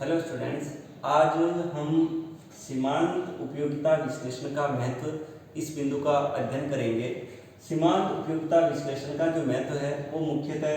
Hello students, आज हम सीमांत उपयोगिता विश्लेषण का महत्व इस बिंदु का अध्ययन करेंगे। सीमांत उपयोगिता विश्लेषण का जो महत्व है वो मुख्यतः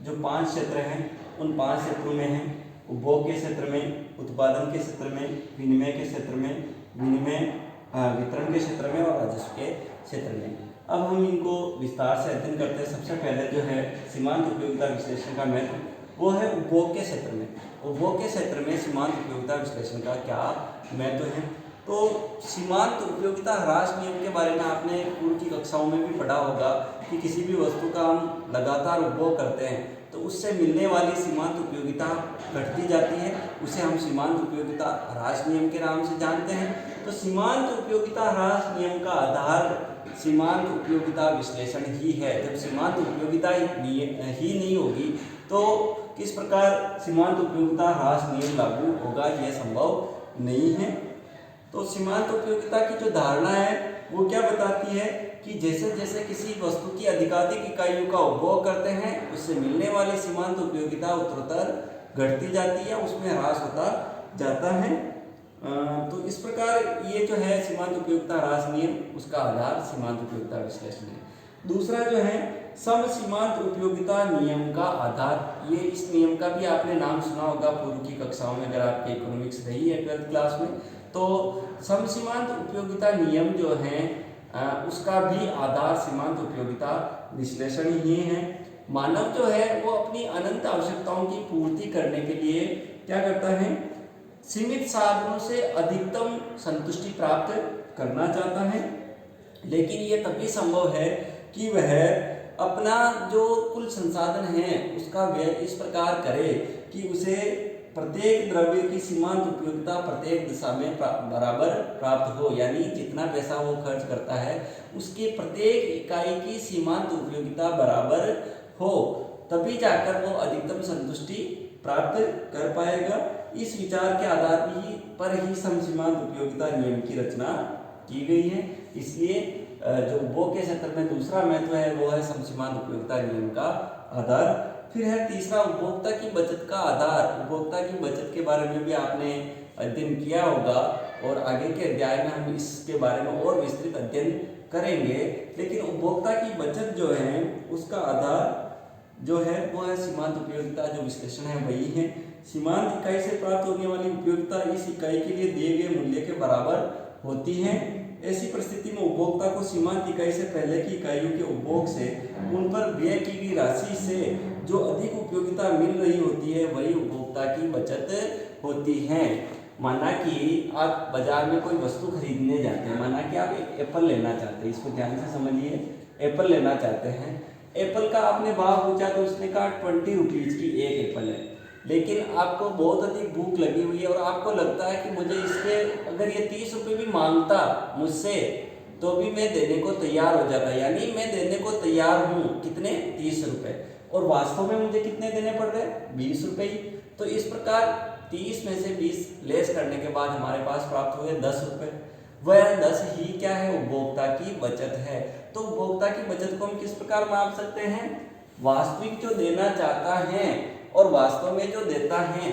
जो 5 क्षेत्र हैं उन 5 क्षेत्रों में है। उपभोग के क्षेत्र में, उत्पादन के क्षेत्र में, विनिमय के क्षेत्र में, वितरण के क्षेत्र में और राजस्व के क्षेत्र में। अब हम इनको विस्तार से अध्ययन करते हैं। सबसे पहले जो है सीमांत उपयोगिता विश्लेषण का महत्व वो है उपभोग के क्षेत्र में। उपभोग के क्षेत्र में सीमांत उपयोगिता विश्लेषण का क्या महत्व है। तो सीमांत उपयोगिता ह्रास नियम के बारे में आपने पूर्व की कक्षाओं में भी पढ़ा होगा कि किसी भी वस्तु का हम लगातार उपभोग करते हैं तो उससे मिलने वाली सीमांत उपयोगिता घटती जाती है, उसे हम सीमांत उपयोगिता ह्रास नियम के नाम से जानते हैं। तो सीमांत उपयोगिता ह्रास नियम का आधार सीमांत उपयोगिता विश्लेषण ही है। जब सीमांत उपयोगिता ही नहीं होगी तो किस प्रकार सीमांत उपयोगिता ह्रास नियम लागू होगा, यह संभव नहीं है। तो सीमांत उपयोगिता की जो धारणा है वो क्या बताती है कि जैसे जैसे किसी वस्तु की अधिकाधिक इकाइयों का उपभोग करते हैं उससे मिलने वाली सीमांत उपयोगिता उत्तरोत्तर घटती जाती है, उसमें ह्रास होता जाता है। तो इस प्रकार ये जो है सीमांत उपयोगिता ह्रास नियम, उसका आधार सीमांत उपयोगिता विश्लेषण है। दूसरा जो है सम सीमांत उपयोगिता नियम का आधार। ये इस नियम का भी आपने नाम सुना होगा पूर्व की कक्षाओं में, अगर आपके इकोनॉमिक्स रही है 12th क्लास में। तो सम सीमांत उपयोगिता नियम जो है उसका भी आधार सीमांत उपयोगिता विश्लेषण ही है। मानव जो है वो अपनी अनंत आवश्यकताओं की पूर्ति करने के लिए क्या करता है, सीमित साधनों से अधिकतम संतुष्टि प्राप्त करना चाहता है। लेकिन ये तभी संभव है कि वह अपना जो कुल संसाधन है उसका व्यय इस प्रकार करे कि उसे प्रत्येक द्रव्य की सीमांत उपयोगिता प्रत्येक दिशा में बराबर प्राप्त हो। यानी जितना पैसा वो खर्च करता है उसके प्रत्येक इकाई की सीमांत उपयोगिता बराबर हो, तभी जाकर वो अधिकतम संतुष्टि प्राप्त कर पाएगा। इस विचार के आधार पर ही सम सीमांत उपयोगिता नियम की रचना की गई है। इसलिए जो उपभोग के क्षेत्र में दूसरा महत्व है वो है सम सीमांत उपयोगिता नियम का आधार। फिर है तीसरा उपभोक्ता की बचत का आधार। उपभोक्ता की बचत के बारे में भी आपने अध्ययन किया होगा और आगे के अध्याय में हम इसके बारे में और विस्तृत अध्ययन करेंगे। लेकिन उपभोक्ता की बचत जो है उसका आधार जो है वो है सीमांत उपयोगिता जो विश्लेषण है वही है। सीमांत इकाई से प्राप्त होने वाली उपयोगिता इस इकाई के लिए दिए गए मूल्य के बराबर होती है। ऐसी परिस्थिति में उपभोक्ता को सीमांत इकाई से पहले की इकाइयों के उपभोग से उन पर व्यय की गई राशि से जो अधिक उपयोगिता मिल रही होती है वही उपभोक्ता की बचत होती है। माना कि आप बाजार में कोई वस्तु खरीदने जाते हैं, माना कि आप एक एप्पल लेना चाहते हैं, इसको ध्यान से समझिए। एप्पल लेना चाहते हैं, एप्पल का आपने भाव पूछा तो उसने कहा 20 रुपीज़ की एक एप्पल है। लेकिन आपको बहुत अधिक भूख लगी हुई है और आपको लगता है कि मुझे इसके अगर ये 30 रुपये भी मांगता मुझसे तो भी मैं देने को तैयार हो जाता, यानी मैं देने को तैयार हूँ कितने, 30 रुपये, और वास्तव में मुझे कितने देने पड़ रहे हैं, 20 रुपये ही। तो इस प्रकार 30 में से 20 लेस करने के बाद हमारे पास प्राप्त हुए 10 रुपये। वह 10 ही क्या है, उपभोक्ता की बचत है। तो उपभोक्ता की बचत को हम किस प्रकार माप सकते हैं, वास्तविक जो देना चाहता है और वास्तव में जो देता है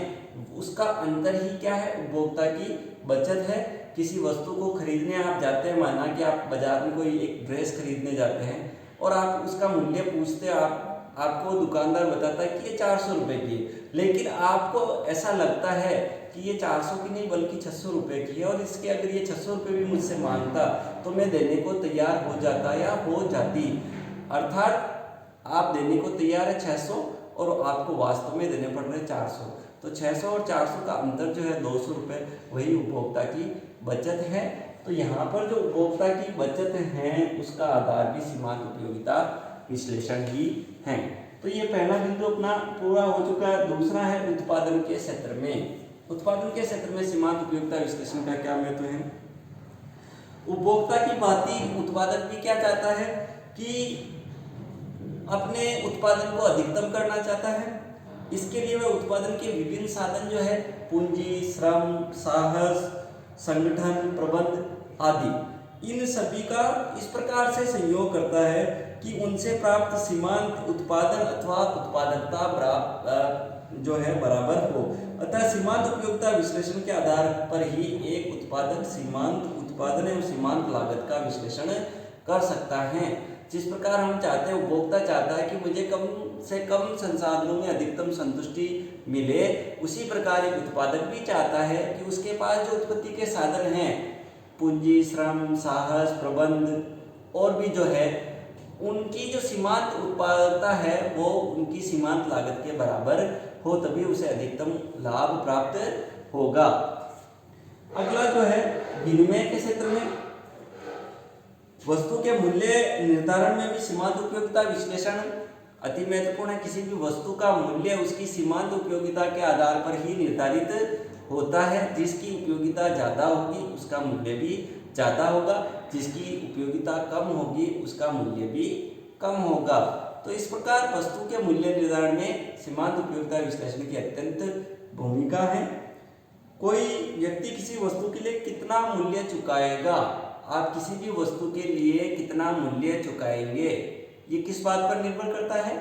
उसका अंतर ही क्या है, उपभोक्ता की बचत है। किसी वस्तु को खरीदने आप जाते हैं, माना कि आप बाजार में कोई एक ड्रेस खरीदने जाते हैं और आप उसका मूल्य पूछते हैं, आपको दुकानदार बताता है कि ये 400 रुपये की है, लेकिन आपको ऐसा लगता है कि ये 400 की नहीं बल्कि 600 रुपये की है और इसके अगर ये 600 रुपये भी मुझसे मांगता तो मैं देने को तैयार हो जाता या हो जाती। अर्थात आप देने को तैयार है 600 और आपको वास्तव में देने पड़ रहे 400। तो 600 और 400 का अंतर जो है 200 रुपये, वही उपभोक्ता की बचत है। तो यहाँ पर जो उपभोक्ता की बचत है उसका आधार भी सीमांत उपयोगिता विश्लेषण ही है। तो ये पहला बिंदु अपना पूरा हो चुका है। दूसरा है उत्पादन के क्षेत्र में। उत्पादन के क्षेत्र में सीमांत उपयोगिता विश्लेषण का क्या महत्व है। उपभोक्ता की भांति उत्पादक भी क्या चाहता है कि अपने उत्पादन को अधिकतम करना चाहता है। इसके लिए वह उत्पादन के विभिन्न साधन जो है पूंजी, श्रम, साहस, संगठन, प्रबंध आदि, इन सभी का इस प्रकार से संयोग करता है कि उनसे प्राप्त सीमांत उत्पादन अथवा उत्पादकता जो है बराबर हो। अतः सीमांत उपयोगिता विश्लेषण के आधार पर ही एक उत्पादक सीमांत उत्पादन एवं सीमांत लागत का विश्लेषण कर सकता है। जिस प्रकार हम चाहते हैं, उपभोक्ता चाहता है कि मुझे कम से कम संसाधनों में अधिकतम संतुष्टि मिले, उसी प्रकार एक उत्पादक भी चाहता है कि उसके पास जो उत्पत्ति के साधन हैं, पूंजी, श्रम, साहस, प्रबंध और भी जो है, उनकी जो सीमांत उत्पादकता है वो उनकी सीमांत लागत के बराबर हो, तभी उसे अधिकतम लाभ प्राप्त होगा। अगला जो है विनिमय के क्षेत्र में वस्तु के मूल्य निर्धारण में भी सीमांत उपयोगिता विश्लेषण अति महत्वपूर्ण है। किसी भी वस्तु का मूल्य उसकी सीमांत उपयोगिता के आधार पर ही निर्धारित होता है। जिसकी उपयोगिता ज़्यादा होगी उसका मूल्य भी ज़्यादा होगा, जिसकी उपयोगिता कम होगी उसका मूल्य भी कम होगा। तो इस प्रकार वस्तु के मूल्य निर्धारण में सीमांत उपयोगिता विश्लेषण की अत्यंत भूमिका है। कोई व्यक्ति किसी वस्तु के लिए कितना मूल्य चुकाएगा, आप किसी भी वस्तु के लिए कितना मूल्य चुकाएंगे, ये किस बात पर निर्भर करता है?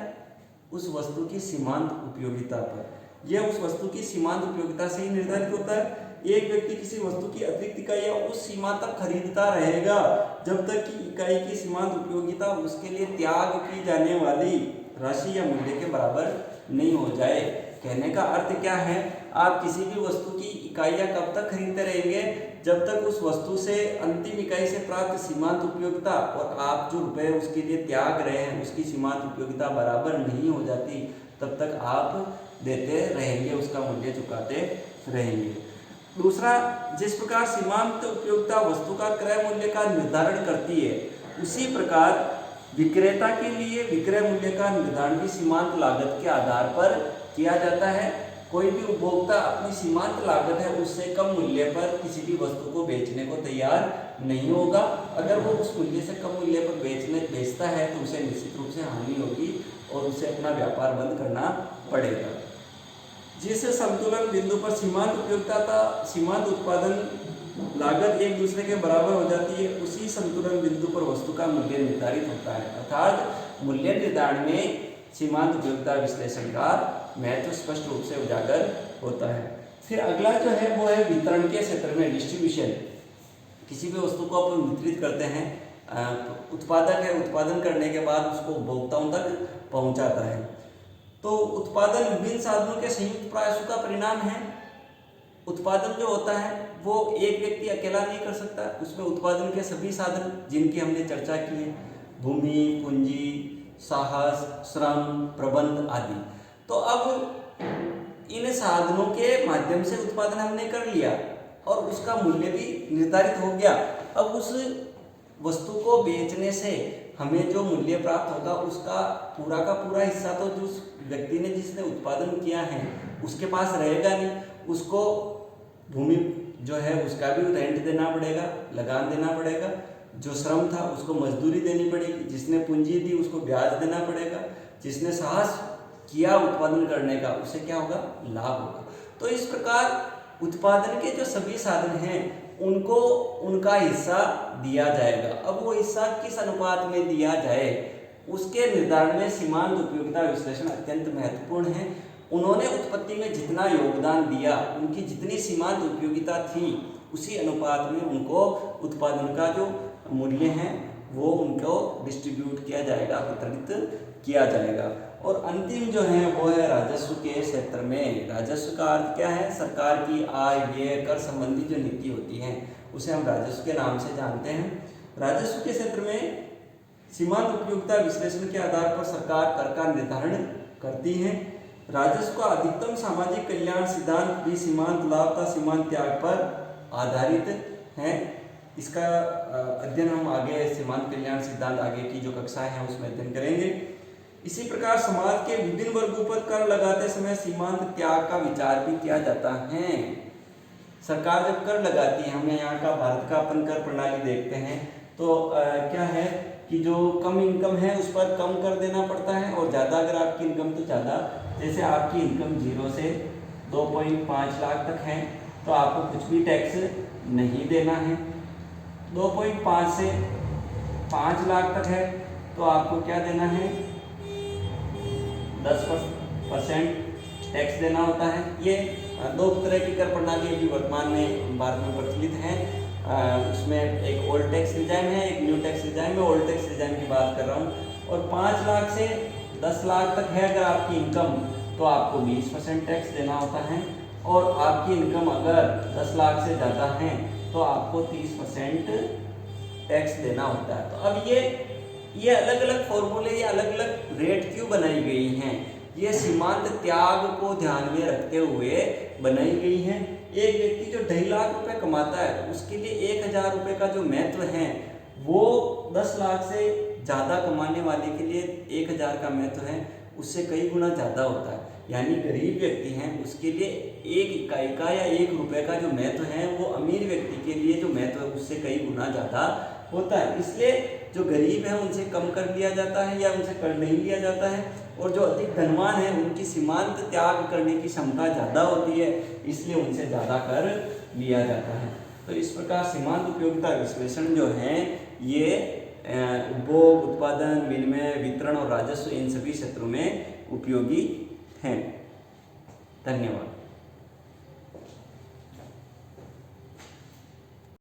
उस वस्तु की सीमांत उपयोगिता पर। यह उस वस्तु की सीमांत उपयोगिता से ही निर्धारित होता है। एक व्यक्ति किसी वस्तु की अतिरिक्त इकाइयां उस सीमा तक खरीदता रहेगा जब तक कि इकाई की सीमांत उपयोगिता उसके लिए त्याग की जाने वाली राशि या मूल्य के बराबर नहीं हो जाए। कहने का अर्थ क्या है? आप किसी भी वस्तु की इकाइयां कब तक खरीदते रहेंगे? जब तक उस वस्तु से अंतिम इकाई से प्राप्त सीमांत उपयोगिता और आप जो रुपए उसके लिए त्याग रहे हैं उसकी सीमांत उपयोगिता बराबर नहीं हो जाती, तब तक आप देते रहेंगे, उसका मूल्य चुकाते रहेंगे। दूसरा, जिस प्रकार सीमांत उपयोगिता वस्तु का क्रय मूल्य का निर्धारण करती है, उसी प्रकार विक्रेता के लिए विक्रय मूल्य का निर्धारण भी सीमांत लागत के आधार पर किया जाता है। कोई भी उपभोक्ता अपनी सीमांत लागत है उससे कम मूल्य पर किसी भी वस्तु को बेचने को तैयार नहीं होगा। अगर वो उस मूल्य से कम मूल्य पर बेचता है तो उसे निश्चित रूप से हानि होगी और उसे अपना व्यापार बंद करना पड़ेगा। जिस संतुलन बिंदु पर सीमांत उपयोगिता का सीमांत उत्पादन लागत एक दूसरे के बराबर हो जाती है, उसी संतुलन बिंदु पर वस्तु का मूल्य निर्धारित होता है। अर्थात मूल्य निर्धारण में सीमांत उपयोगिता विश्लेषण का महत्व स्पष्ट रूप से उजागर होता है। फिर अगला जो है वो है वितरण के क्षेत्र में डिस्ट्रीब्यूशन। किसी भी वस्तु को अपन वितरित करते हैं, उत्पादक है, उत्पादन करने के बाद उसको उपभोक्ताओं तक पहुंचाता है। तो उत्पादन विभिन्न साधनों के संयुक्त प्रयासों का परिणाम है। उत्पादन जो होता है वो एक व्यक्ति अकेला नहीं कर सकता, उसमें उत्पादन के सभी साधन जिनकी हमने चर्चा की है, भूमि, पूंजी, साहस, श्रम, प्रबंध आदि। तो अब इन साधनों के माध्यम से उत्पादन हमने कर लिया और उसका मूल्य भी निर्धारित हो गया। अब उस वस्तु को बेचने से हमें जो मूल्य प्राप्त होगा उसका पूरा का पूरा हिस्सा तो जिस व्यक्ति ने जिसने उत्पादन किया है उसके पास रहेगा नहीं। उसको भूमि जो है उसका भी रेंट देना पड़ेगा, लगान देना पड़ेगा। जो श्रम था उसको मजदूरी देनी पड़ेगी, जिसने पूंजी दी उसको ब्याज देना पड़ेगा, जिसने साहस किया उत्पादन करने का उसे क्या होगा? लाभ होगा। तो इस प्रकार उत्पादन के जो सभी साधन हैं उनको उनका हिस्सा दिया जाएगा। अब वो हिस्सा किस अनुपात में दिया जाए उसके निर्धारण में सीमांत उपयोगिता विश्लेषण अत्यंत महत्वपूर्ण है। उन्होंने उत्पत्ति में जितना योगदान दिया, उनकी जितनी सीमांत उपयोगिता थी, उसी अनुपात में उनको उत्पादन का जो मूल्य है वो उनको डिस्ट्रीब्यूट किया जाएगा, वितरित किया जाएगा। और अंतिम जो है वो है राजस्व के क्षेत्र में। राजस्व का अर्थ क्या है? सरकार की आय, व्यय, कर संबंधी जो नीति होती है उसे हम राजस्व के नाम से जानते हैं। राजस्व के क्षेत्र में सीमांत उपयोगिता विश्लेषण के आधार पर सरकार कर का निर्धारण करती है। राजस्व का अधिकतम सामाजिक कल्याण सिद्धांत भी सीमांत लाभ का सीमांत त्याग पर आधारित है। इसका अध्ययन हम आगे सीमांत कल्याण सिद्धांत आगे की जो कक्षाएं हैं उसमें अध्ययन करेंगे। इसी प्रकार समाज के विभिन्न वर्गों पर कर लगाते समय सीमांत त्याग का विचार भी किया जाता है। सरकार जब कर लगाती है, हमने यहाँ का भारत का अपन कर प्रणाली देखते हैं तो क्या है कि जो कम इनकम है उस पर कम कर देना पड़ता है और ज़्यादा अगर आपकी इनकम तो ज़्यादा। जैसे आपकी इनकम 0 से 2.5 लाख तक है तो आपको कुछ भी टैक्स नहीं देना है। 2.5 से 5 लाख तक है तो आपको क्या देना है? 10% टैक्स देना होता है। ये दो तरह की कर प्रणाली अभी वर्तमान में भारत में प्रचलित है। उसमें एक ओल्ड टैक्स रिजाइम है, एक न्यू टैक्स रिजाइम है। ओल्ड टैक्स रिजाइम की बात कर रहा हूँ। और 5 लाख से 10 लाख तक है अगर आपकी इनकम, तो आपको 20% टैक्स देना होता है। और आपकी इनकम अगर 10 लाख से ज़्यादा है तो आपको 30% टैक्स देना होता है। तो अब ये अलग अलग फॉर्मूले, ये अलग अलग रेट क्यों बनाई गई हैं? ये सीमांत त्याग को ध्यान में रखते हुए बनाई गई हैं। एक व्यक्ति जो 2.5 लाख रुपए कमाता है उसके लिए 1,000 रुपये का जो महत्व है, वो 10 लाख से ज़्यादा कमाने वाले के लिए 1,000 का महत्व है उससे कई गुना ज़्यादा होता है। यानी गरीब व्यक्ति हैं उसके लिए 1 इकाई का या 1 रुपये का जो महत्व है वो अमीर व्यक्ति के लिए जो महत्व है उससे कई गुना ज़्यादा होता है। इसलिए जो गरीब है उनसे कम कर लिया जाता है या उनसे कर नहीं लिया जाता है, और जो अधिक धनवान है उनकी सीमांत त्याग करने की क्षमता ज़्यादा होती है, इसलिए उनसे ज़्यादा कर लिया जाता है। तो इस प्रकार सीमांत उपयोगिता विश्लेषण जो है ये उपभोग, उत्पादन, विनिमय, वितरण और राजस्व इन सभी क्षेत्रों में उपयोगी हैं। धन्यवाद।